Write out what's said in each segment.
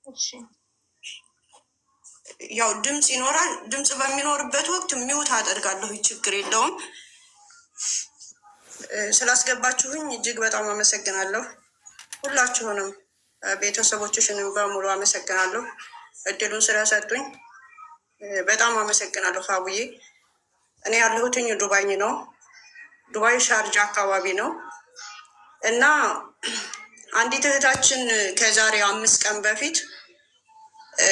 እሺ ያው ድምፅ ይኖራል። ድምፅ በሚኖርበት ወቅት ሚውት አደርጋለሁ፣ ችግር የለውም። ስላስገባችሁኝ እጅግ በጣም አመሰግናለሁ። ሁላችሁንም ቤተሰቦችሽንም በሙሉ አመሰግናለሁ። እድሉን ስለሰጡኝ በጣም አመሰግናለሁ። ሀቡዬ እኔ ያለሁትኝ ዱባይ ነው። ዱባይ ሻርጃ አካባቢ ነው እና አንዲት እህታችን ከዛሬ 5 ቀን በፊት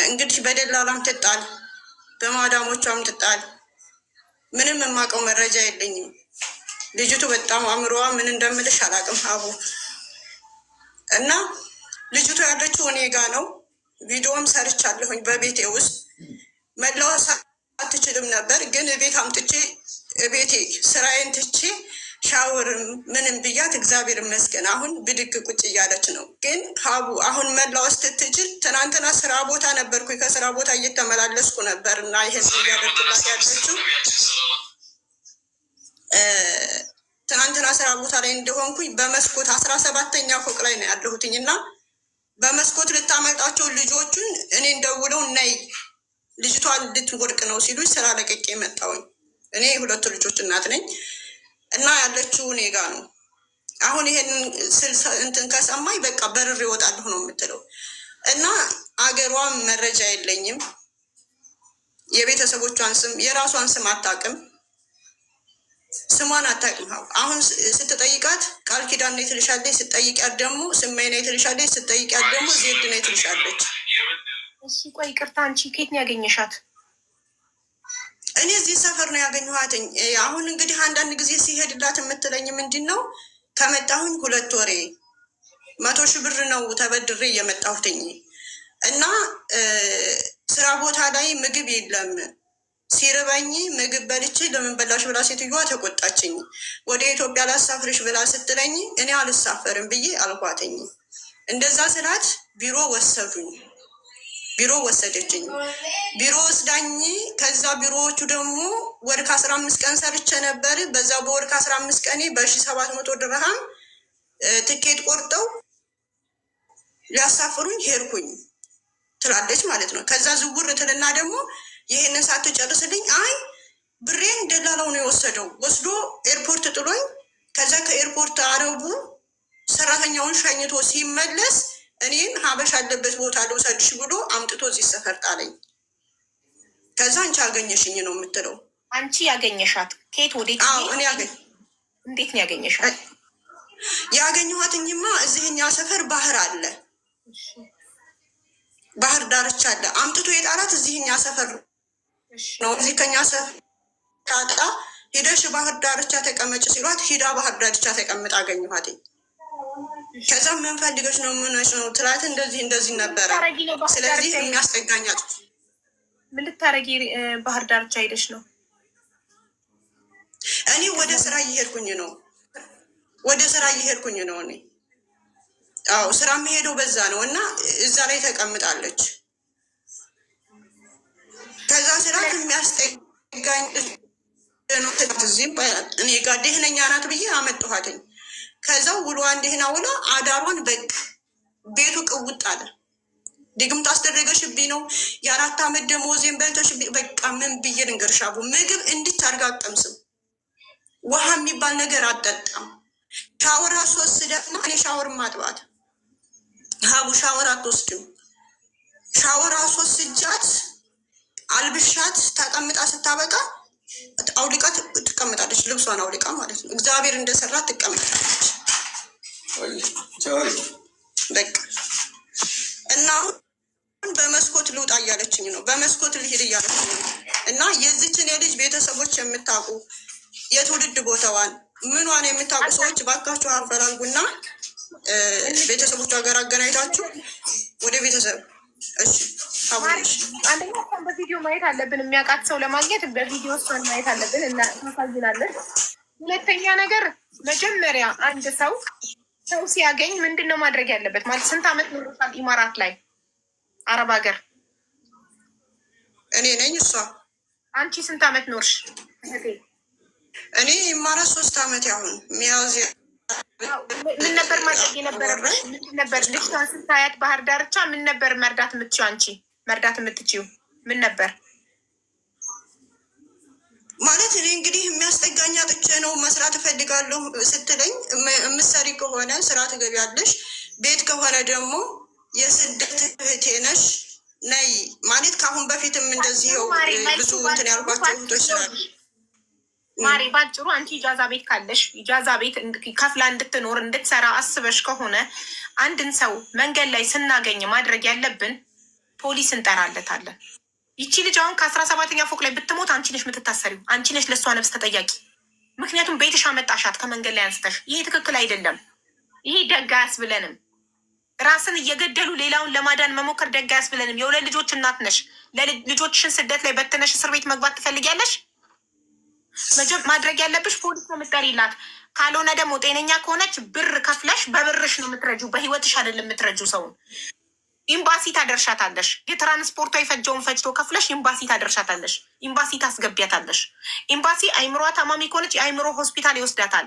እንግዲህ በደላላም ትጣል በማዳሞቿም ትጣል፣ ምንም የማውቀው መረጃ የለኝም። ልጅቱ በጣም አእምሮዋ ምን እንደምልሽ አላውቅም ሀቡ። እና ልጅቱ ያለችው እኔ ጋ ነው። ቪዲዮም ሰርቻለሁኝ በቤቴ ውስጥ። መለወስ አትችልም ነበር፣ ግን ቤት አምጥቼ ቤቴ ስራዬን ትቼ ሻወር ምንም ብያት እግዚአብሔር ይመስገን አሁን ብድግ ቁጭ እያለች ነው። ግን ሀቡ አሁን መላወስ ትትችል ትናንትና ስራ ቦታ ነበርኩኝ። ከስራ ቦታ እየተመላለስኩ ነበር እና ይህን እያደረግላት ያለችው ትናንትና ስራ ቦታ ላይ እንደሆንኩኝ በመስኮት 17ኛ ፎቅ ላይ ነው ያለሁትኝ እና በመስኮት ልታመጣቸው ልጆቹን እኔ እንደውለው ነይ ልጅቷን ልትወድቅ ነው ሲሉ ስራ ለቀቄ መጣሁኝ። እኔ 2 ልጆች እናት ነኝ እና ያለችው እኔ ጋ ነው። አሁን ይሄንን እንትን ከሰማኝ በቃ በርር ይወጣለሁ ነው የምትለው። እና አገሯን መረጃ የለኝም፣ የቤተሰቦቿን ስም የራሷን ስም አታውቅም፣ ስሟን አታውቅም። አሁን ስትጠይቃት ቃል ኪዳን ነው ትልሻለች፣ ስትጠይቂያት ደግሞ ስሜ ነው ትልሻለች፣ ስትጠይቂያት ደግሞ ዜድ ነው ትልሻለች። እሺ ቆይ ይቅርታ፣ አንቺ ከየት ነው ያገኘሻት? እኔ እዚህ ሰፈር ነው ያገኘኋትኝ። አሁን እንግዲህ አንዳንድ ጊዜ ሲሄድላት የምትለኝ ምንድን ነው ከመጣሁኝ 2 ወሬ 100 ሺህ ብር ነው ተበድሬ እየመጣሁትኝ እና ስራ ቦታ ላይ ምግብ የለም። ሲርበኝ ምግብ በልቼ ለምን በላሽ ብላ ሴትዮዋ ተቆጣችኝ። ወደ ኢትዮጵያ ላሳፍርሽ ብላ ስትለኝ እኔ አልሳፈርም ብዬ አልኳትኝ። እንደዛ ስላት ቢሮ ወሰዱኝ። ቢሮ ወሰደችኝ። ቢሮ ወስዳኝ ከዛ ቢሮዎቹ ደግሞ ወር ከ15 ቀን ሰርቼ ነበር። በዛ በወር ከ15 ቀኔ በ1700 ድርሃም ትኬት ቆርጠው ሊያሳፍሩኝ ሄድኩኝ ትላለች ማለት ነው። ከዛ ዝውር ትልና ደግሞ ይሄንን ሳትጨርስልኝ አይ ብሬን ደላላው ነው የወሰደው፣ ወስዶ ኤርፖርት ጥሎኝ ከዛ ከኤርፖርት አረቡ ሰራተኛውን ሸኝቶ ሲመለስ እኔን ሀበሻ አለበት ቦታ ልውሰድሽ ብሎ አምጥቶ እዚህ ሰፈር ጣለኝ። ከዛ አንቺ አገኘሽኝ ነው የምትለው። አንቺ ያገኘሻት ከየት ወዴት? እኔ እንዴት ነው ያገኘሻት? ያገኘኋትኝማ እዚህኛ ሰፈር ባህር አለ፣ ባህር ዳርቻ አለ። አምጥቶ የጣላት እዚህኛ ሰፈር ነው። እዚህ ከኛ ሰፈር ታጣ ሂደሽ ባህር ዳርቻ ተቀመጭ ሲሏት ሂዳ ባህር ዳርቻ ተቀምጥ አገኘኋትኝ። ከዛ ምን ፈልገሽ ነው ምንሽ ነው ትላት። እንደዚህ ነበረ። ስለዚህ የሚያስጠጋኛት ምን ልታረጊ ባህር ዳርቻ ሄደሽ ነው? እኔ ወደ ስራ እየሄድኩኝ ነው። እኔ አዎ ስራ የምሄደው በዛ ነው እና እዛ ላይ ተቀምጣለች። ከዛ ስራ የሚያስጠጋኝ ነው እዚህም እኔ ጋር ደህነኛ ናት ብዬ አመጣኋትኝ። ከዛው ውሎ አንድህና ውሎ አዳሯን በቃ ቤቱ ቅውጥ አለ። ድግምት አስደረገሽብኝ ነው የ4 ዓመት ደሞዜን በልተሽብኝ። በቃ ምን ብዬ ልንገርሽ አቡ፣ ምግብ እንድች አድርጋ አትቀምስም፣ ውሃ የሚባል ነገር አትጠጣም። ሻወር አስወስደና እኔ ሻወር ማጥባት ሀቡ ሻወር አትወስድም። ሻወር አስወስጃት አልብሻት ተቀምጣ ስታበቃ አውሊቃ ትቀመጣለች። ልብሷን አውሊቃ ማለት ነው። እግዚአብሔር እንደሰራት ትቀመጣለች። በቃ እና አሁን በመስኮት ልውጣ እያለችኝ ነው። በመስኮት ልሄድ እያለችኝ ነው። እና የዚችን የልጅ ቤተሰቦች የምታውቁ የትውልድ ቦታዋን ምኗን የምታውቁ ሰዎች ባካችሁ አፈላልጉና ቤተሰቦቿ ጋር አገናኝታችሁ ወደ ቤተሰብ አንደኛ እሷን በቪዲዮ ማየት አለብን። የሚያውቃት ሰው ለማግኘት በቪዲዮ እሷን ማየት አለብን እና ታሳዝናለን። ሁለተኛ ነገር መጀመሪያ አንድ ሰው ሲያገኝ ምንድን ነው ማድረግ ያለበት? ማለት ስንት ዓመት ኖሮሻል ኢማራት ላይ አረብ ሀገር? እኔ ነኝ እሷ። አንቺ ስንት ዓመት ኖርሽ? እኔ ኢማራት 3 ዓመት ያሁን ሚያዝያ ምን ነበር ማድረግ የነበረብሽ? ምን ነበር ልጅቷን ስታያት ባህር ዳርቻ ምን ነበር መርዳት የምትችይው? አንቺ መርዳት የምትችይው ምን ነበር ማለት? እኔ እንግዲህ የሚያስጠጋኝ አጥቼ ነው መስራት እፈልጋለሁ ስትለኝ፣ የምትሰሪ ከሆነ ስራ ትገቢያለሽ፣ ቤት ከሆነ ደግሞ የስደት እህቴ ነሽ ነይ ማለት። ከአሁን በፊትም እንደዚህ ብዙ እንትን ያልኳቸው እህቶች ስላሉ ማሪ ባጭሩ አንቺ ኢጃዛ ቤት ካለሽ ኢጃዛ ቤት ከፍላ እንድትኖር እንድትሰራ አስበሽ ከሆነ አንድን ሰው መንገድ ላይ ስናገኝ ማድረግ ያለብን ፖሊስ እንጠራለታለን። ይቺ ልጅ አሁን ከ17ኛ ፎቅ ላይ ብትሞት አንቺ ነሽ የምትታሰሪው፣ አንቺ ነሽ ለእሷ ነፍስ ተጠያቂ። ምክንያቱም ቤትሽ አመጣሻት ከመንገድ ላይ አንስተሽ። ይሄ ትክክል አይደለም። ይሄ ደግ አያስብለንም። ራስን እየገደሉ ሌላውን ለማዳን መሞከር ደግ አያስብለንም። የሁለት ልጆች እናት ነሽ። ለልጆችሽን ስደት ላይ በትነሽ እስር ቤት መግባት ትፈልጊያለሽ? ማድረግ ያለብሽ ፖሊስ ነው የምትጠሪላት። ካልሆነ ደግሞ ጤነኛ ከሆነች ብር ከፍለሽ በብርሽ ነው የምትረጁ፣ በህይወትሽ አይደለም የምትረጁ ሰውን። ኤምባሲ ታደርሻታለሽ። የትራንስፖርቷ የፈጀውን ፈጅቶ ከፍለሽ ኤምባሲ ታደርሻታለሽ። ኤምባሲ ታስገቢያታለሽ። ኤምባሲ አይምሯ ታማሚ ከሆነች የአይምሮ ሆስፒታል ይወስዳታል፣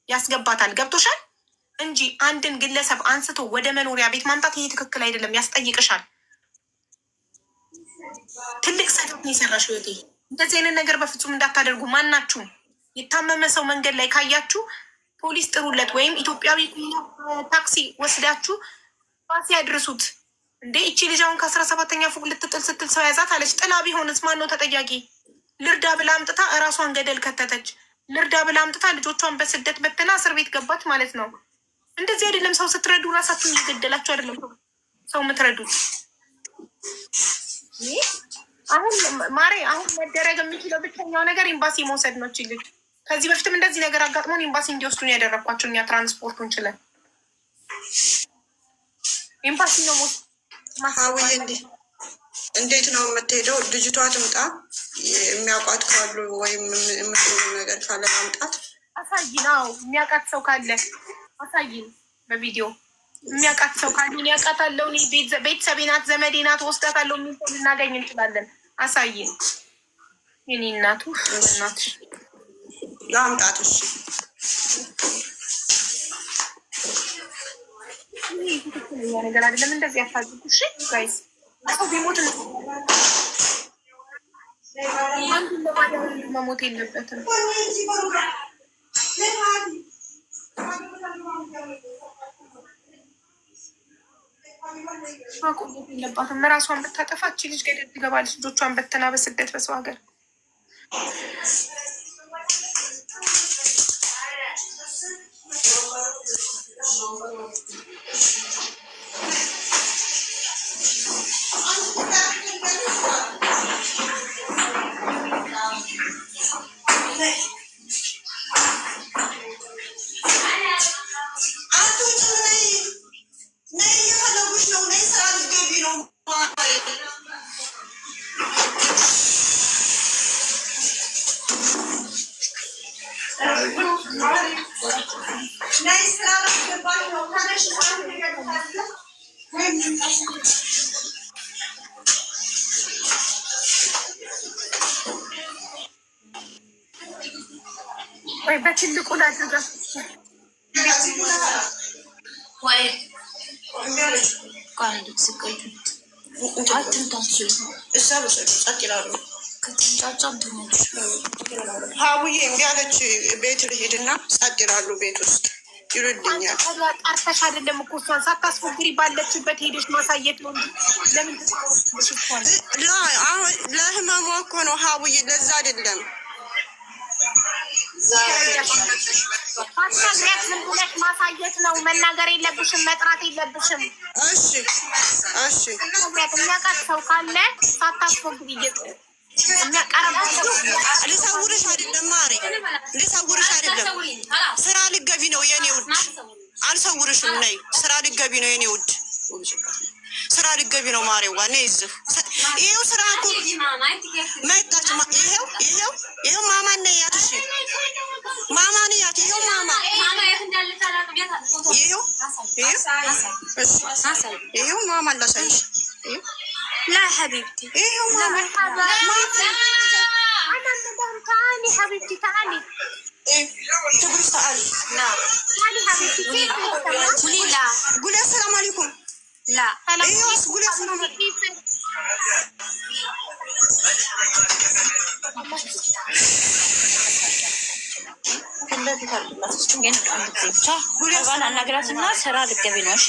ያስገባታል። ገብቶሻል? እንጂ አንድን ግለሰብ አንስቶ ወደ መኖሪያ ቤት ማምጣት ይሄ ትክክል አይደለም፣ ያስጠይቅሻል። ትልቅ ስህተት ነው የሰራሽ ህይወቴ። እንደዚህ አይነት ነገር በፍጹም እንዳታደርጉ። ማናችሁም የታመመ ሰው መንገድ ላይ ካያችሁ ፖሊስ ጥሩለት፣ ወይም ኢትዮጵያዊ ታክሲ ወስዳችሁ ባሲ ያድርሱት። እንዴ ይቺ ልጅ አሁን ከ17ኛ ፎቅ ልትጥል ስትል ሰው ያዛት አለች። ጥላ ቢሆንስ ማን ነው ተጠያቂ? ልርዳ ብላ አምጥታ እራሷን ገደል ከተተች። ልርዳ ብላ አምጥታ ልጆቿን በስደት በትና እስር ቤት ገባች ማለት ነው። እንደዚህ አይደለም ሰው ስትረዱ፣ ራሳችሁን እየገደላችሁ አይደለም ሰው የምትረዱት። አሁን ማሬ አሁን መደረግ የሚችለው ብቸኛው ነገር ኤምባሲ መውሰድ ነው። ልጅ ከዚህ በፊትም እንደዚህ ነገር አጋጥሞን ኤምባሲ እንዲወስዱን ያደረግኳቸው እኛ ትራንስፖርቱን ችለን ኤምባሲ ነው ማሳዊ። እንዴት ነው የምትሄደው? ልጅቷ ትምጣ፣ የሚያውቋት ካሉ ወይም የምትሆኑ ነገር ካለ ማምጣት አሳይ ነው። የሚያውቃት ሰው ካለ አሳይን በቪዲዮ። የሚያውቃት ሰው ካለ እኔ አውቃታለሁ፣ ቤተሰቤ ናት፣ ዘመዴ ናት፣ ወስዳታለሁ የሚል ሰው ልናገኝ እንችላለን። አሳይን የኔ እናቱ እናት ለአምጣት። እሺ ትክክለኛ ነገር አይደለም። እንደዚህ ያፋዝጉ። እሺ ጋይስ ሰው ቢሞት አንዱን ለማዳን መሞት የለበትም። ማቆየት የለባትም። ራሷን ብታጠፋች ልጅ ገደል ትገባለች። ልጆቿን በተና በስደት በሰው ሀገር ወይ በትልቁ ላድርጋ ወይ ቃል ስቀይ ሀቡዬ እምቢ አለች። ቤት ልሂድና ጸጥ ይላሉ። ቤት ውስጥ ይሉልኛል። ጠርተሽ አይደለም እኮ እሷን ሳታስፎግሪ ባለችበት ሄደሽ ማሳየት ነው። ለምን ለህመሟ እኮ ነው ሀቡዬ፣ ለዛ አይደለም። ማሳየት ምን ብለሽ ማሳየት ነው። መናገር የለብሽም፣ መጥራት የለብሽም። እሺ እሺ። የሚያውቃት ሰው ካለ ሳታስፎግሪ ልሰውርሽ አይደለም ማሬ፣ ልሰውርሽ አይደለም። ስራ ልገቢ ነው የኔ ውድ፣ አልሰውርሽም። ነይ ስራ ልገቢ ነው የኔ ውድ፣ ስራ ልገቢ ነው ማሬዋ። ነይ እዚህ ይኸው ስራ እኮ መጣች። ይኸው ማማ ነያት። እሺ ማማ ነያት። ይኸው ማማ ይኸው ማማ ላሳይሽ። لا حبيبتي ايه ماما انا مدام تعالي حبيبتي تعالي تقول تعالي تعالي حبيبتي لا قولي السلام عليكم لا ايوه قولي السلام عليكم አናግራትና ስራ ልትገቢ ነው። እሺ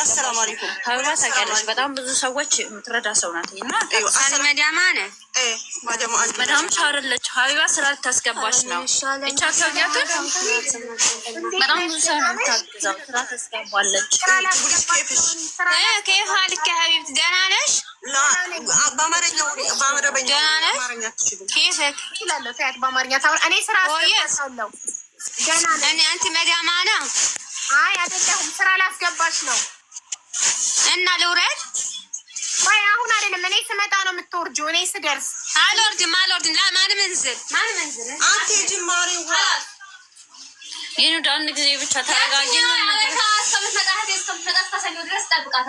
አሰላሙ አለይኩም ሀቢባ ታውቂያለሽ፣ በጣም ብዙ ሰዎች የምትረዳ ሰው ናት። እና መዳም ሻርለች ሀቢባ ስራ ልታስገባች ነው። ብቻ ከብያቶች በጣም ብዙ ሰው ነው የምታግዛው። ስራ ታስገባለች። ከይፍ ሀልክ ሀቢብት ደህና ነሽ? በአማርኛ ኬፍክ በአማርኛ ታወራ። እኔ ስራ አስገባሻለሁ። እኔ አንቲ መዳማ ነው። አይ አይደለሁም፣ ስራ ላስገባሽ ነው። እና ልውረድ ወይ? አሁን አይደለም፣ እኔ ስመጣ ነው የምትወርጂው። እኔ ስደርስ አልወርድም። ማንም እንዝል አንተ ጅማሬ ይህን አንድ ጊዜ ብቻ ተረጋጊ።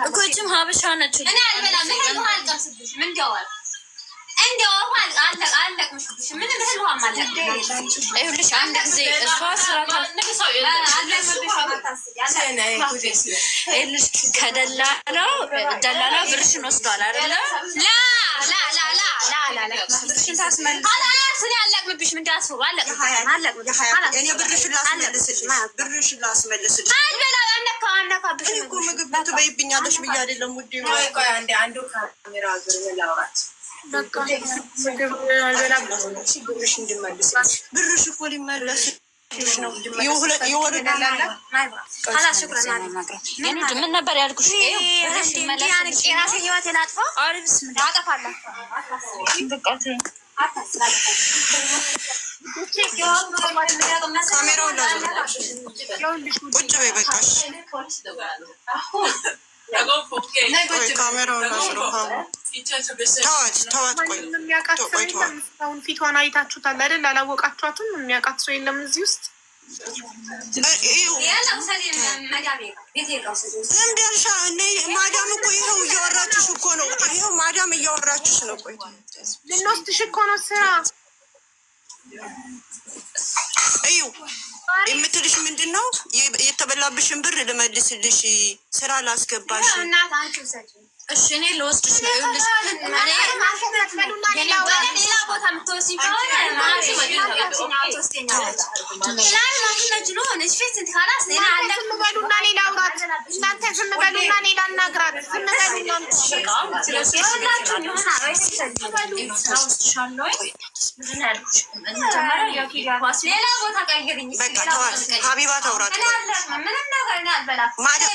እኮችም ሀበሻ ነች። ይኸውልሽ አንድ ጊዜ እሷ ይኸውልሽ ከደላላው ብርሽን ወስዷል አይደለ? አለቅምብሽ ምን ዳስሩ ብርሽን ላስመልስልሽ አነካብሽ ምግብ ትበይብኛለሽ ብዬ አይደለም ውዴ። አንዱ ካሜራ ላውራት ብርሽ እኮ ሊመለስ ምን ነበር ያልኩሽ? የራሴን ህይወት ላጥፋ ካሜራውን ቁጭ በይ በቃሽ። ካሜራውን ተዋት። ቆይ ፊቷን አይታችሁታል አይደል? አላወቃችኋትም? የሚያውቃት ሰው የለም እዚህ ውስጥ። ማዳም እኮ ይኸው እያወራችሽ እኮ ነው። ይኸው ማዳም እያወራችሽ ነው። ቆይ ልንወስድሽ እኮ ነው ስራ። እዩ የምትልሽ ምንድን ነው? የተበላብሽን ብር ልመልስልሽ፣ ስራ ላስገባሽ። እሺ እኔ ልወስድሽ ነው። ይኸውልሽ ሌላ ቦታ የምትወስጂኝ ከሆነ ዝም በሉና ሌላ አውራት። እናንተ ዝም በሉና ሌላ እናግራት። ዝም ሌላ ቦታ ቀይርኝ። ሀቢባ ታውራት። ምንም ነገር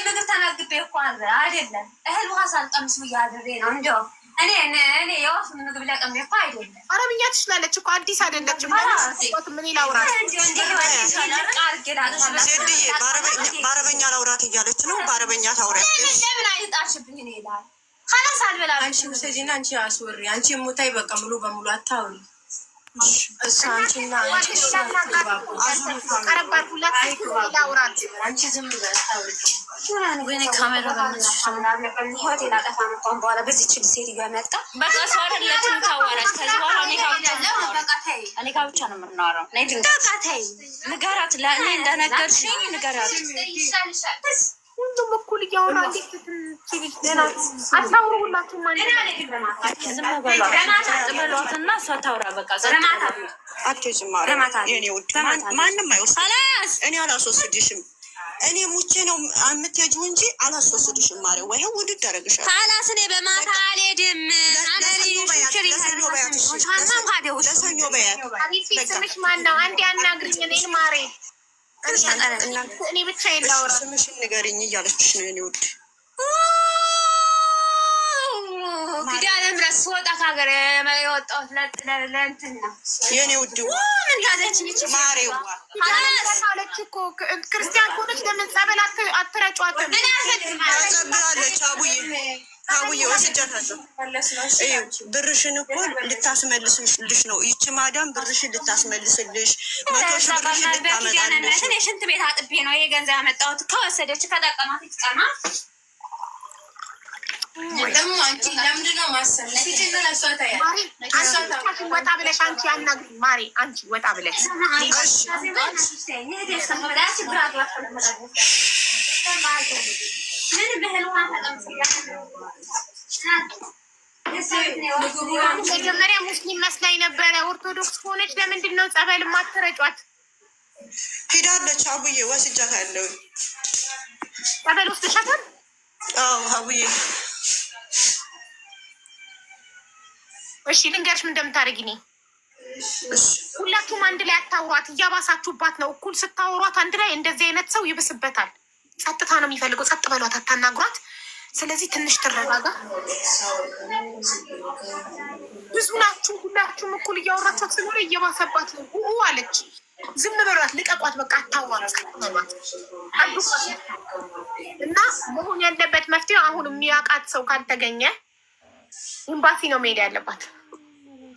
ምግብ ተመግቤ እኮ አይደለም እህል ውሃ ሳልቀምስ ብያድሬ ነው። እንዲያው እኔ የወፍ ምግብ ለቀሜ እኮ አይደለም። አረብኛ ትችላለች እኮ አዲስ አይደለችም። ምን ላውራት? በአረበኛ ላውራት እያለች ነው። በአረበኛ ታውራት። ለምን አይጣሽብኝ? እኔ ይላል ካላስ አልበላ። አንቺ ሙሰጂና አንቺ አስወሪ። አንቺ ሙታይ በቃ ሙሉ በሙሉ አታውሪ። እሱ አንቺና አንቺ ዝም ብለሽ አታውሪ። ወይኔ ካሜራ ሆቴል አጠፋ እንኳን በኋላ በዚህ ችል ሴትዮ ያመጣ በቃ ሰው አይደለችም ታዋራች። ከዚህ በኋላ እኔ ጋር ብቻ ነው የምናወራው። ንገራት፣ ለእኔ እንደነገርሽኝ ንገራት። ሁሉም እኩል እያወራ አታውሩ። ሁላችሁም ዝም በሏትና እሷ ታውራ። በቃ ማንም አይወስድም። እኔ አላስወስድሽም። እኔ ሙቼ ነው የምትሄጂው እንጂ አላስወስድሽም። ማርያም ወይ ውድድ አደረግሻለሁ። ካላስ እኔ በማታ አልሄድም። ለሰኞ በያት። ስምሽ ማን ነው? አንዴ አናግሪኝ እኔን ማሬ። እኔ ብቻ የላውራ። ስምሽን ንገሪኝ እያለችሽ ነው የኔ ውድ። ፊዳለም ረስ ወጣ ከሀገር የወጣሁት ለእንትን ነው የኔ ውድ። ምን ያዘችኝ ማሬዋ አለች እኮ ክርስቲያን ከሆነች ለምን ጸበል አትረጯትም? ተጸብላለች። አቡዬ ወስጃታለሁ። ብርሽን እኮ ልታስመልስልሽ ነው ይቺ ማዳም። ብርሽን ልታስመልስልሽ 100 ሺህ ብርሽን ልታመጣልሽ። ሽንት ቤት አጥቤ ነው ይሄ ገንዘብ ያመጣሁት። ከወሰደች ከጠቀማት ይጥቀማ ደግሞ አንቺ ለምንድን ነው ማሰብ ወጣ ብለሽ አንቺ ያናግሪ ማሪ፣ አንቺ ወጣ ብለሽ መጀመሪያ ሙስሊም መስላኝ ነበረ። ኦርቶዶክስ ሆነች። ለምንድን ነው ጸበል ማትረጯት? ሄዳለች። አቡዬ ወስጃታለሁ። ጸበል ወስደሻታል? አዎ አቡዬ። እሺ ልንገርሽ ምን እንደምታደርጊ። እኔ ሁላችሁም አንድ ላይ አታውሯት፣ እያባሳችሁባት ነው። እኩል ስታወሯት አንድ ላይ እንደዚህ አይነት ሰው ይብስበታል። ጸጥታ ነው የሚፈልገው። ጸጥ በሏት፣ አታናግሯት። ስለዚህ ትንሽ ትረጋጋ። ብዙ ናችሁ፣ ሁላችሁም እኩል እያወራችኋት ስለሆነ እየባሰባት ነው። አለች። ዝም በሏት፣ ልቀቋት፣ በቃ አታዋት እና መሆን ያለበት መፍትሄ አሁን የሚያውቃት ሰው ካልተገኘ ኤምባሲ ነው መሄድ ያለባት።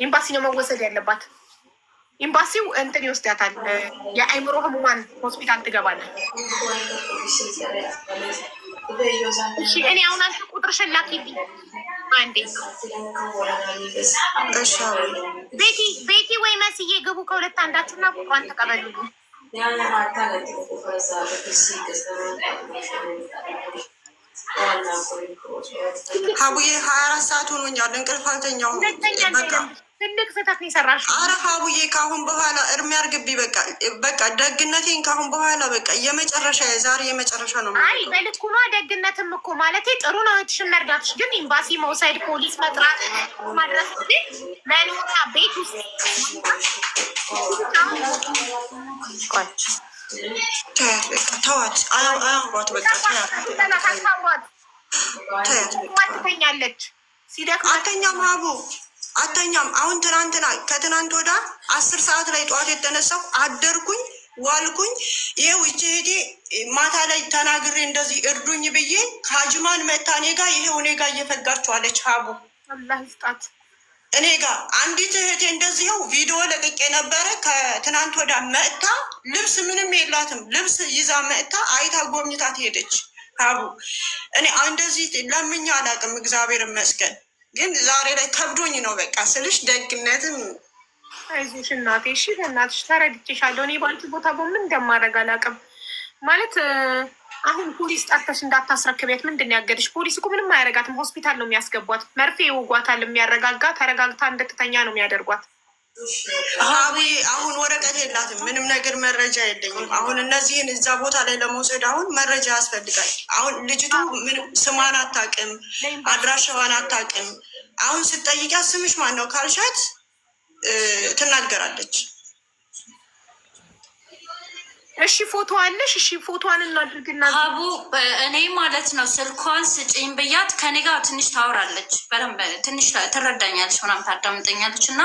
ኤምባሲ ነው መወሰድ ያለባት። ኤምባሲው እንትን ይወስዳታል። የአእምሮ ህሙማን ሆስፒታል ትገባለች። እሺ እኔ አሁን አንተ ቁጥርሽን ላኪልኝ አንዴ። ቤቲ ወይ መስዬ ግቡ፣ ከሁለት አንዳችሁና ቁጥሯን ተቀበሉልኝ። ሀቡዬ 24 ሰዓት ሆኖኛል፣ እንቅልፍ አልተኛሁም። ትልቅ ስህተት ነው የሰራሽው። ኧረ ሀቡዬ ከአሁን በኋላ እርሜ አርግቢ። በቃ ደግነቴን ከአሁን በኋላ በቃ የመጨረሻ የዛሬ የመጨረሻ ነው። አይ በልኩ ነው። ደግነትም እኮ ማለት ጥሩ ነው፣ እህትሽን መርዳትሽ። ግን ኤምባሲ መውሰድ፣ ፖሊስ መጥራት፣ ማድረስ መኖሪያ ቤት ውስጥ ተዋት፣ አያምሯት፣ በቃ ትተኛለች። ሲደክም አተኛም ሀቡ አተኛም። አሁን ከትናንት ወዳ 10 ሰዓት ላይ ጠዋት የተነሳው አደርኩኝ ዋልኩኝ። ይኸው እቺ እህቴ ማታ ላይ ተናግሬ እንደዚህ እርዱኝ ብዬ ከአጅማን መታ እኔ ጋ ይሄው እኔ ጋ እየፈጋችኋለች። ሀቡ አላህ ይስጣት። እኔ ጋ አንዲት እህቴ እንደዚህው ቪዲዮ ለቅቄ ነበረ። ከትናንት ወዳ መእታ ልብስ ምንም የላትም ልብስ ይዛ መእታ አይታ ጎብኝታት ሄደች። ሀቡ እኔ እንደዚህ ለምኛ አላውቅም፣ እግዚአብሔር ይመስገን። ግን ዛሬ ላይ ከብዶኝ ነው በቃ ስልሽ ደግነትም። አይዞሽ እናቴ፣ እሺ በእናትሽ ተረድቼሻለሁ። እኔ ባንቺ ቦታ በምን እንደማደርግ አላውቅም። ማለት አሁን ፖሊስ ጠርተሽ እንዳታስረክቢያት ምንድን ነው ያገድሽ? ፖሊስ እኮ ምንም አያረጋትም። ሆስፒታል ነው የሚያስገቧት። መርፌ ይወጓታል። የሚያረጋጋ ተረጋግታ እንድትተኛ ነው የሚያደርጓት። አሁን ወረቀት የላትም፣ ምንም ነገር መረጃ የለኝም። አሁን እነዚህን እዛ ቦታ ላይ ለመውሰድ አሁን መረጃ ያስፈልጋል። አሁን ልጅቱ ምንም ስሟን አታውቅም፣ አድራሻዋን አታውቅም። አሁን ስጠይቂያት ስምሽ ማን ነው ካልሻት ትናገራለች። እሺ ፎቶ አለሽ? እሺ ፎቶዋን እናድርግና ሀቡ እኔ ማለት ነው ስልኳን ስጪኝ ብያት ከኔ ጋር ትንሽ ታወራለች፣ በደንብ ትንሽ ትረዳኛለች፣ ምናምን ታዳምጠኛለች። እና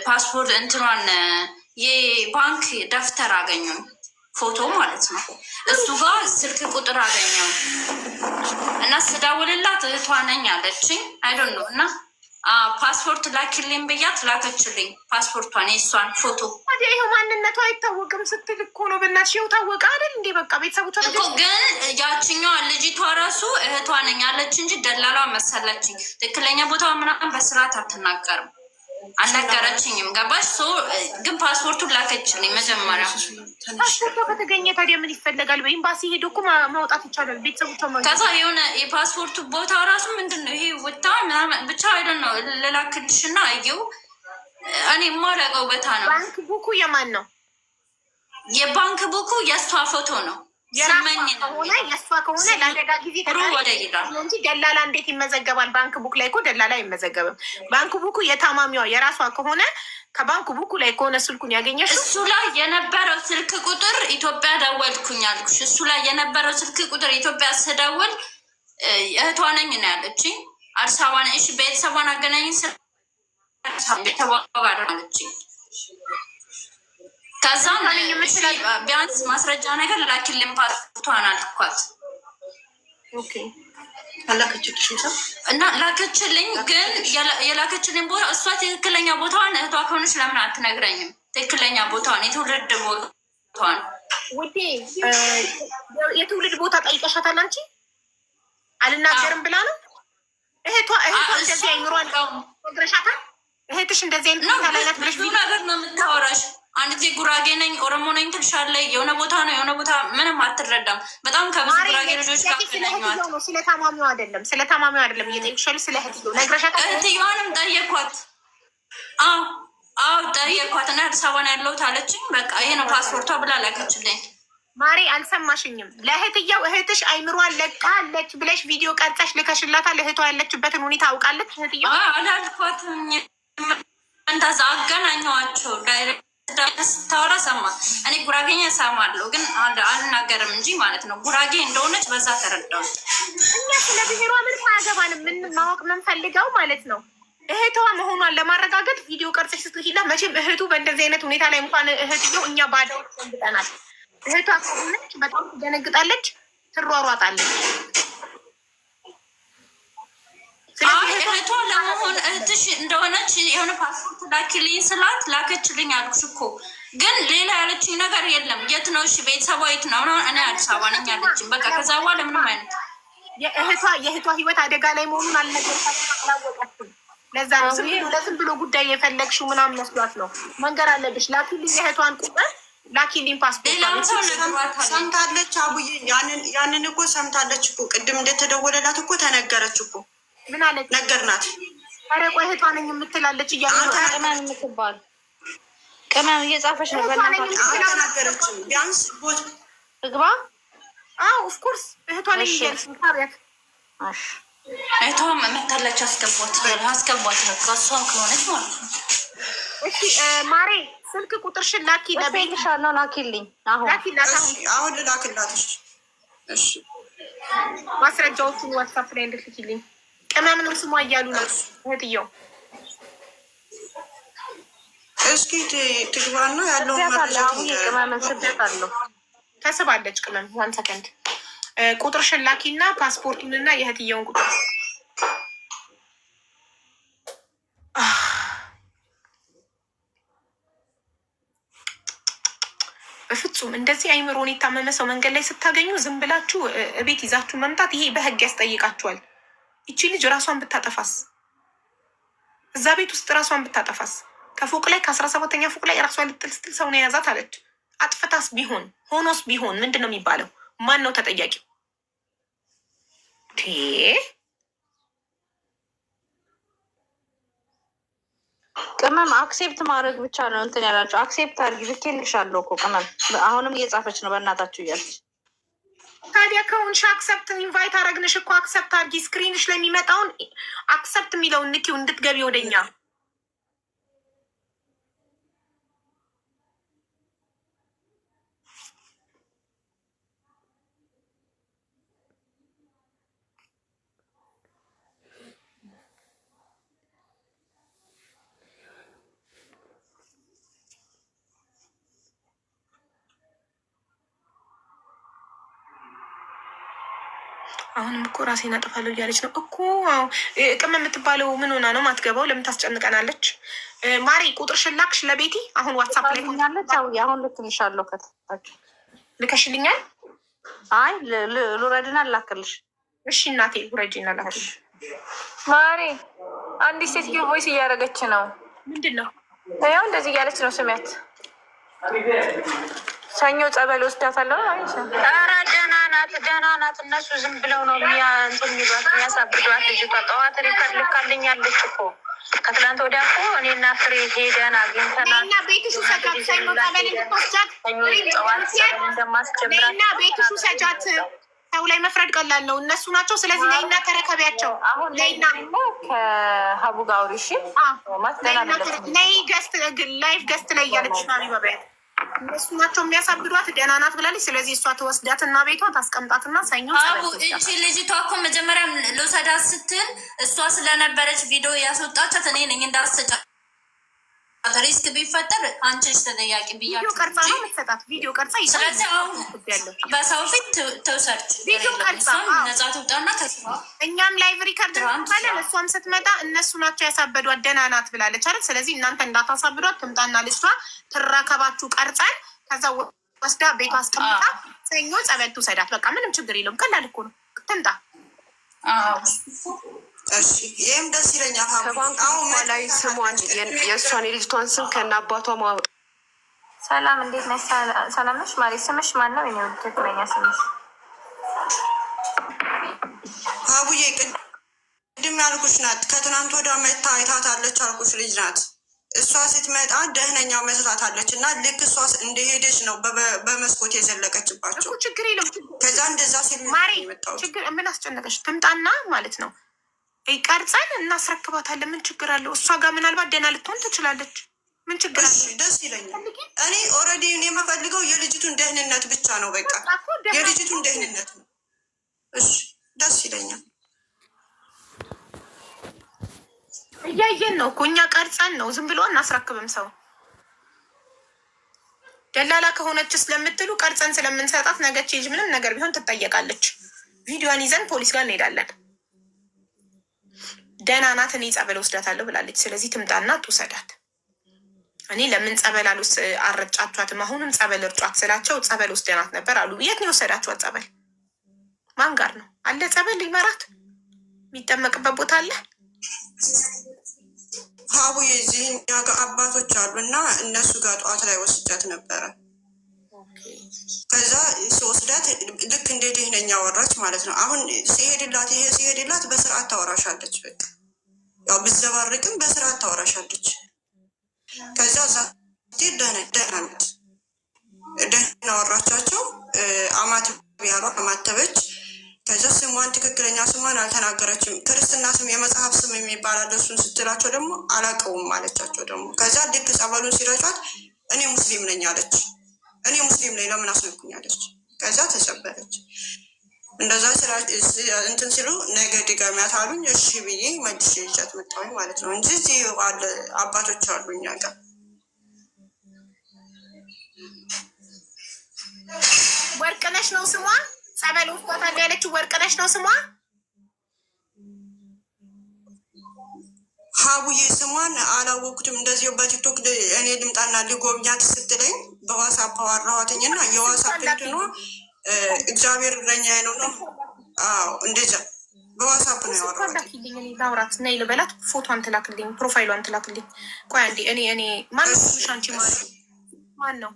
ፓስፖርት እንትኗን የባንክ ደፍተር አገኘው ፎቶ ማለት ነው። እሱ ጋር ስልክ ቁጥር አገኘው እና ስደውልላት እህቷ ነኝ አለችኝ። አይዶን ነው እና ፓስፖርት ላኪልኝ ብያት ላከችልኝ ፓስፖርቷን፣ የእሷን ፎቶ። ይኸው ማንነቷ አይታወቅም ስትል እኮ ነው። በእናትሽ ይኸው ታወቀ አይደል እንዴ? በቃ ቤተሰቦቿ እኮ ግን ያችኛዋ ልጅቷ ራሱ እህቷ ነኝ አለች እንጂ ደላሏ መሰለችኝ። ትክክለኛ ቦታ ምናምን በስርዓት አትናገርም፣ አልነገረችኝም። ገባሽ? ግን ፓስፖርቱን ላከችልኝ መጀመሪያ። ፓስፖርቷ ከተገኘ ታዲያ ምን ይፈለጋል? በኤምባሲ ሄዶ እኮ ማውጣት ይቻላል። ቤተሰቦቿ ከዛ የሆነ የፓስፖርቱ ቦታ ራሱ ምንድን ነው ይሄ ውታ ምናምን ብቻ አይደል ነው ልላክልሽና አየው። እኔ የማላውቀው ቦታ ነው። ባንክ ቡኩ የማን ነው? የባንክ ቡኩ የእሷ ፎቶ ነው። የእሷ ከሆነ ለአደጋ ጊዜ እንጂ ደላላ እንዴት ይመዘገባል? ባንክ ቡክ ላይ እኮ ደላላ አይመዘገብም። ባንክ ቡኩ የታማሚዋ የራሷ ከሆነ ከባንክ ቡኩ ላይ ከሆነ ስልኩን ያገኘሽ እሱ ላይ የነበረው ስልክ ቁጥር ኢትዮጵያ ደወልኩኝ አልኩሽ። እሱ ላይ የነበረው ስልክ ቁጥር ኢትዮጵያ ስደውል እህቷ ነኝ ነው ያለችኝ። አዲስ አበባ ነኝ። እሺ ቤተሰቧን አገናኝ ቤተሰቧለችኝ። ከዛ ቢያንስ ማስረጃ ነገር ላኪልን ፓስፖርቷን አልኳት እና ላከችልኝ። ግን የላከችልኝ ቦታ እሷ ትክክለኛ ቦታዋን እህቷ ከሆነች ለምን አትነግረኝም? ትክክለኛ ቦታዋን የትውልድ ቦታዋን ውዴ፣ የትውልድ ቦታ ጠይቀሻታል አንቺ? አልናገርም ብላ ነው አይምሯን ነግረሻታል? እህትሽ እንደዚህ አይነት ቦታ ላይ ናት ብለሽ ብዙ ነገር ነው የምታወራሽ። አንድ ጊዜ ጉራጌ ነኝ ኦሮሞ ነኝ ትልሻለች። የሆነ ቦታ ነው የሆነ ቦታ ምንም አትረዳም። በጣም ከብዙ ጉራጌ ልጆች ጋር ገናኘዋት። ስለ ታማሚው አይደለም እየጠየቅሻለሁ፣ ስለ እህትየው ነግረሻታል? እህትየዋንም ጠየኳት። አዎ ጠየኳት እና አዲስ አበባ ነው ያለሁት አለችኝ። በቃ ይሄ ነው ፓስፖርቷ ብላ ላከችልኝ። ማሬ አልሰማሽኝም? ለእህትየው እህትሽ አይምሯን ለቃለች ብለሽ ቪዲዮ ቀርጸሽ ልከሽላታል? እህቷ ያለችበትን ሁኔታ አውቃለች እህትየው? አላልኳትም። እንደዛ አገናኘዋቸው። ዳይሬክት ስታወራ ሰማ። እኔ ጉራጌኛ እሰማለሁ ግን አልናገርም እንጂ ማለት ነው። ጉራጌ እንደሆነች በዛ ተረዳው። እኛ ስለ ብሔሯ ምንም አያገባንም። ምን ማወቅ የምንፈልገው ማለት ነው እህቷ መሆኗን ለማረጋገጥ ቪዲዮ ቀርጸሽ ስትልኪላት፣ መቼም እህቱ በእንደዚህ አይነት ሁኔታ ላይ እንኳን እህትየው እኛ ባዳዎች ደንግጠናል። እህቷ ከሆነች በጣም ትደነግጣለች፣ ትሯሯጣለች። እህቷ ለመሆን እህትሽ እንደሆነች የሆነ ፓስፖርት ላኪልኝ ስላት ላከችልኝ አልኩሽ እኮ። ግን ሌላ ያለችኝ ነገር የለም። የት ነው እሺ ቤተሰቧ የት ነው? እኔ አዲስ አበባ ነኝ ያለችኝ። በቃ ከዛ በኋላ ምንም አይነት የእህቷ ህይወት አደጋ ላይ መሆኑን አላወቀችም። ለዛ ነው ለዝም ብሎ ጉዳይ የፈለግሽው ምናምን መስሏት ነው። መንገር አለብሽ። ላኪልኝ የእህቷን ቁጥር ላኪልኝ ፓስፖርት ሰምታለች። አቡዬ ያንን እኮ ሰምታለች እኮ። ቅድም እንደተደወለላት እኮ ተነገረች እኮ። ምን አለች? ነገርናት። ኧረ ቆይ እህቷ ነኝ የምትላለች ቅመም የምትባል ቅመም እየጻፈች ነው። አልተናገረችም። ቢያንስ ቦት እግባ። ኦፍኮርስ እህቷ ነኝ እያለች ታሪያት እህቷ መታለች። አስገቧት ነው ከሷ ከሆነች ማለት ነው። እሺ ማሬ ስልክ ቁጥርሽን ላኪ። ለቤትሻለው ላኪልኝ። አሁን ልላክላት። እሺ ማስረጃዎቹን ዋትሳፕ ላይ እንድትልኪልኝ። ቅመምንም ስሟ እያሉ ነው እህትየው። እስኪ ትግባና ያለውን መረጃ ቅመምን ስደት አለው ተስባለች። ቅመም 1 ሰከንድ ቁጥርሽን ላኪ እና ፓስፖርቱን እና የእህትየውን ቁጥር። በፍጹም እንደዚህ አይምሮን የታመመ ሰው መንገድ ላይ ስታገኙ ዝም ብላችሁ እቤት ይዛችሁ መምጣት ይሄ በህግ ያስጠይቃችኋል። ይቺ ልጅ ራሷን ብታጠፋስ? እዛ ቤት ውስጥ ራሷን ብታጠፋስ? ከፎቅ ላይ ከ17ኛ ፎቅ ላይ ራሷን ልትል ስትል ሰው ነው የያዛት አለች። አጥፍታስ ቢሆን ሆኖስ ቢሆን ምንድን ነው የሚባለው? ማን ነው ተጠያቂው? ቅመም አክሴፕት ማድረግ ብቻ ነው እንትን ያላቸው። አክሴፕት አድርጊ ልኬልሻለሁ እኮ ቅመም። አሁንም እየጻፈች ነው በእናታችሁ እያለች። ታዲያ ከሆንሽ አክሰፕት ኢንቫይት አረግንሽ እኮ አክሰፕት አድርጊ። ስክሪንሽ ላይ የሚመጣውን አክሰፕት የሚለውን ንኪው እንድትገቢ ወደኛ። አሁንም እኮ ራሴን አጠፋለሁ እያለች ነው እኮ። ቅመም የምትባለው ምን ሆና ነው ማትገባው? ለምን ታስጨንቀናለች? ማሪ ቁጥርሽን ላክሽ ለቤቲ? አሁን ዋትሳፕ ላይ ሆናለች። አሁን ልክልሻለሁ። ከታች ልከሽልኛል? አይ ልውረድና ላክልሽ። እሺ እናቴ ውረጂና ላክልሽ። ማሪ አንዲት ሴትዮ ቮይስ እያደረገች ነው። ምንድን ነው? ያው እንደዚህ እያለች ነው። ስሚያት። ሰኞ ጸበል ወስዳታለሁ። ኧረ ደህና ናት። እነሱ ዝም ብለው ነው የሚያሳብዷት። ልጅቷ ጠዋት ሪከርድ ልካልኛለች እኮ ከትላንት ወዲያ እኮ እኔና ፍሬ ሄደን አግኝተናል። እና ቤትሽ ሰጃት ሰኞ ጸበል እንድትወስጃት እንደማስጀምራት ቤትሽ ሰጃት። ሰው ላይ መፍረድ ቀላል ነው። እነሱ ናቸው። ስለዚህ ላይና ተረከቢያቸው። አሁን ላይና ከሀቡ ጋር አውሪ እሺ። ላይ ገስት ላይፍ ገስት ላይ እያለች ነው የሚበበያት። እነሱ ናቸው የሚያሳብዷት። ደህና ናት ብላለች። ስለዚህ እሷ ተወስዳትና ቤቷ ታስቀምጣትና ሰኞ እቺ ልጅቷ እኮ መጀመሪያ ልውሰዳት ስትል እሷ ስለነበረች ቪዲዮ ያስወጣቻት እኔ ነኝ እንዳስጫ ሪስክ ቢፈጠር አንቺ ተጠያቂ ብያለሁ። ቀርጻ ነው የምትሰጣት ቪዲዮ ቀርጻ። ስለዚህ አሁን በሰው ፊት ተውሰርች ቪዲዮ ቀርጻ ነጻ ትውጣና ከስራ እኛም ላይቭ ሪከርድ እንባለን። እሷም ስትመጣ እነሱ ናቸው ያሳበዷት ደህና ናት ብላለች አይደል? ስለዚህ እናንተ እንዳታሳብዷት ትምጣና ልጅቷ ትረከባችሁ ቀርጸን ከዛ ወስዳ ቤቷ አስቀምጣ ሰኞ ጸበል ትውሰዳት። በቃ ምንም ችግር የለውም። ቀላል እኮ ነው። ትምጣ እሺ ይህም ደስ ይለኛል። ከባንክ ላይ ስሟን የእሷን የልጅቷን ስም ከነ አባቷ ማወቅ። ሰላም እንዴት ነሽ? ሰላም ነሽ ማሪ? ስምሽ ማን ነው? እኔ ትክክለኛ ስምሽ? ሀቡዬ ቅድም ያልኩሽ ናት። ከትናንት ወዲያ መታ አይታታለች አልኩሽ ልጅ ናት። እሷ ስትመጣ ደህነኛው መስራታለች እና ልክ እሷ እንደሄደች ነው በመስኮት የዘለቀችባቸው። ችግር የለም። ከዛ እንደዛ ሲል ማሪ ችግር ምን አስጨነቀች? ትምጣና ማለት ነው ቀርጸን እናስረክባታለን። ምን ችግር አለው? እሷ ጋር ምናልባት ደህና ልትሆን ትችላለች። ምን ችግር አለ? ደስ ይለኛል። እኔ ኦልሬዲ የምፈልገው የልጅቱን ደህንነት ብቻ ነው። በቃ የልጅቱን ደህንነት ነው። እሺ ደስ ይለኛል። እያየን ነው እኮ እኛ ቀርጸን ነው። ዝም ብሎ እናስረክብም ሰው። ደላላ ከሆነች ስለምትሉ ቀርጸን ስለምንሰጣት ነገች ልጅ ምንም ነገር ቢሆን ትጠየቃለች። ቪዲዮን ይዘን ፖሊስ ጋር እንሄዳለን። ደህና ናት፣ እኔ ጸበል ወስዳታለሁ ብላለች። ስለዚህ ትምጣና ትውሰዳት። እኔ ለምን ጸበል አልረጫችኋትም? አሁንም ጸበል እርጫት ስላቸው ጸበል ወስደናት ነበር አሉ። የት ነው የወሰዳችኋት? ጸበል ማን ጋር ነው አለ? ጸበል ሊመራት የሚጠመቅበት ቦታ አለ። ሀቡ የዚህኛ ጋር አባቶች አሉ እና እነሱ ጋር ጠዋት ላይ ወስጃት ነበረ። ከዛ ሲወስዳት ልክ እንደ ደህነኛ ወራች ማለት ነው። አሁን ሲሄድላት በስርዓት ታወራሻለች። በቃ ያው ብዘባርቅም በስርዓት ታወራሻለች። ከዛ ዛ ደህናነት ደህና ወራቻቸው። አማት ያሏ አማተበች። ከዛ ስሟን ትክክለኛ ስሟን አልተናገረችም። ክርስትና ስም የመጽሐፍ ስም የሚባል አለ። እሱን ስትላቸው ደግሞ አላውቀውም አለቻቸው። ደግሞ ከዛ ልክ ጸበሉን ሲረጯት እኔ ሙስሊም ነኝ አለች። እኔ ሙስሊም ነኝ ለምን አስነኩኛለች። ከዛ ተሰበረች። እንደዛ እንትን ሲሉ ነገ ድጋሚያት አሉኝ። እሺ ብዬ መልሼ ይዣት መጣሁኝ ማለት ነው እንጂ እዚህ አባቶች አሉ እኛ ጋር። ወርቅነሽ ነው ስሟ። ጸበል ወስዷታል ያለችው ወርቅነሽ ነው ስሟ። ሀቡዬ ስሟን አላወኩትም። እንደዚሁ በቲክቶክ እኔ ልምጣና ሊጎብኛት ስትለኝ በዋሳፕ አዋራኋትኝ እና የዋሳፕ እንትኑ እግዚአብሔር እረኛዬ ነው ነው። አዎ እንደዛ በዋሳፕ ነው ያወራሁት። ላውራት ነይ ልበላት። ፎቶን ትላክልኝ፣ ፕሮፋይሏን ትላክልኝ። ቆይ አንዴ እኔ ማን ነው ሻንቺ? ማን ነው?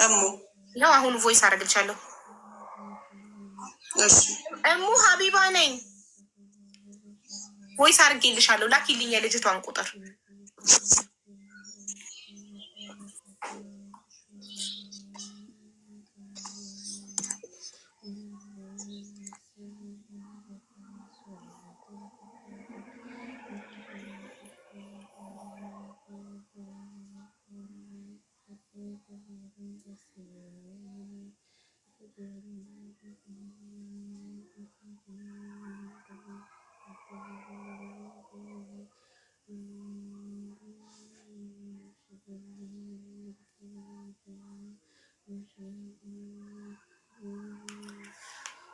እሙ ያው አሁን ቮይስ አደርግልሻለሁ። እሙ ሀቢባ ነኝ። ቮይስ አድርጌልሻለሁ። ላኪልኝ የልጅቷን ቁጥር።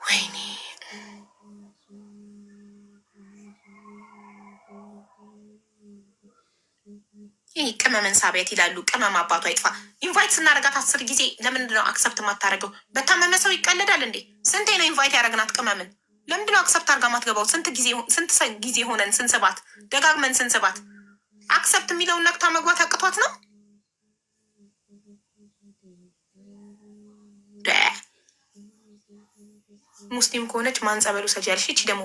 ወይኔ ይህ ቅመምን ሳቢያት ይላሉ። ቅመም አባቱ አይጥፋ። ኢንቫይት ስናደርጋት 10 ጊዜ ለምንድን ነው አክሰፕት የማታደርገው? በታመመ ሰው ይቀለዳል እንዴ? ስንቴ ነው ኢንቫይት ያደረግናት ቅመምን? ለምንድን ነው አክሰፕት አድርጋ ማትገባው? ስንት ጊዜ ሆነን ስንስባት፣ ደጋግመን ስንስባት። አክሰፕት የሚለውን ነክታ መግባት አቅቷት ነው። ሙስሊም ከሆነች ማን ጸበሉ ሰጃልሽ? እቺ ደግሞ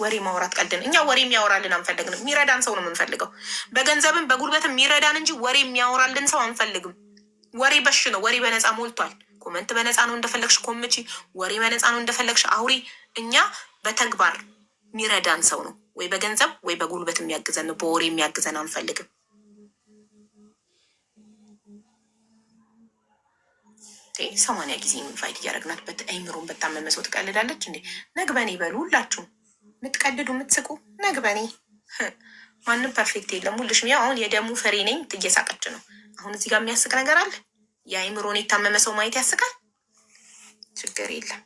ወሬ ማውራት ቀልድን። እኛ ወሬ የሚያወራልን አንፈልግም። የሚረዳን ሰው ነው የምንፈልገው። በገንዘብም በጉልበትም የሚረዳን እንጂ ወሬ የሚያወራልን ሰው አንፈልግም። ወሬ በሽ ነው። ወሬ በነፃ ሞልቷል። ኮመንት በነፃ ነው፣ እንደፈለግሽ ኮምቺ። ወሬ በነፃ ነው፣ እንደፈለግሽ አውሪ። እኛ በተግባር የሚረዳን ሰው ነው። ወይ በገንዘብ ወይ በጉልበት የሚያግዘን ነው። በወሬ የሚያግዘን አንፈልግም። ሰማንያ ጊዜ ኢንቫይት እያደረግናት አይምሮን በታመመ ሰው ትቀልዳለች እንዴ? ነግበኔ በሉ ሁላችሁም የምትቀልዱ የምትስቁ ነግበኔ። ማንም ፐርፌክት የለም። ሁልሽም ያው አሁን የደሙ ፍሬ ነኝ እየሳቀች ነው። አሁን እዚህ ጋር የሚያስቅ ነገር አለ? የአይምሮን የታመመ ሰው ማየት ያስቃል? ችግር የለም፣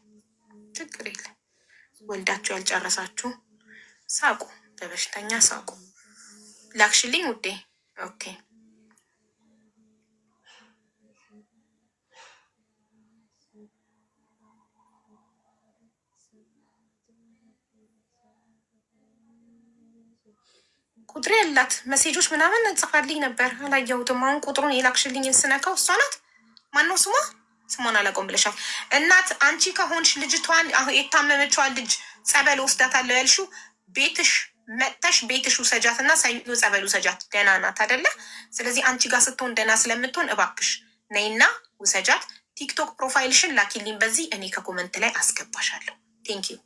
ችግር የለም። ወልዳችሁ ያልጨረሳችሁ ሳቁ፣ በበሽተኛ ሳቁ። ላክሽልኝ ውዴ። ኦኬ ቁጥሬ ያላት ሜሴጆች ምናምን ጽፋልኝ ነበር፣ አላየሁትም። አሁን ቁጥሩን የላክሽልኝን ስነካው እሷ ናት። ማነው ስሟ? ስሟን አላውቀውም ብለሻል። እናት አንቺ ከሆንሽ ልጅቷን የታመመችዋን ልጅ ጸበል ወስዳታለሁ ያልሽው ቤትሽ መጥተሽ ቤትሽ ውሰጃት እና ሰኞ ጸበል ውሰጃት። ደህና ናት አይደለ? ስለዚህ አንቺ ጋር ስትሆን ደህና ስለምትሆን እባክሽ ነይና ውሰጃት። ቲክቶክ ፕሮፋይልሽን ላኪልኝ በዚህ እኔ ከኮመንት ላይ አስገባሻለሁ። ቴንኪዩ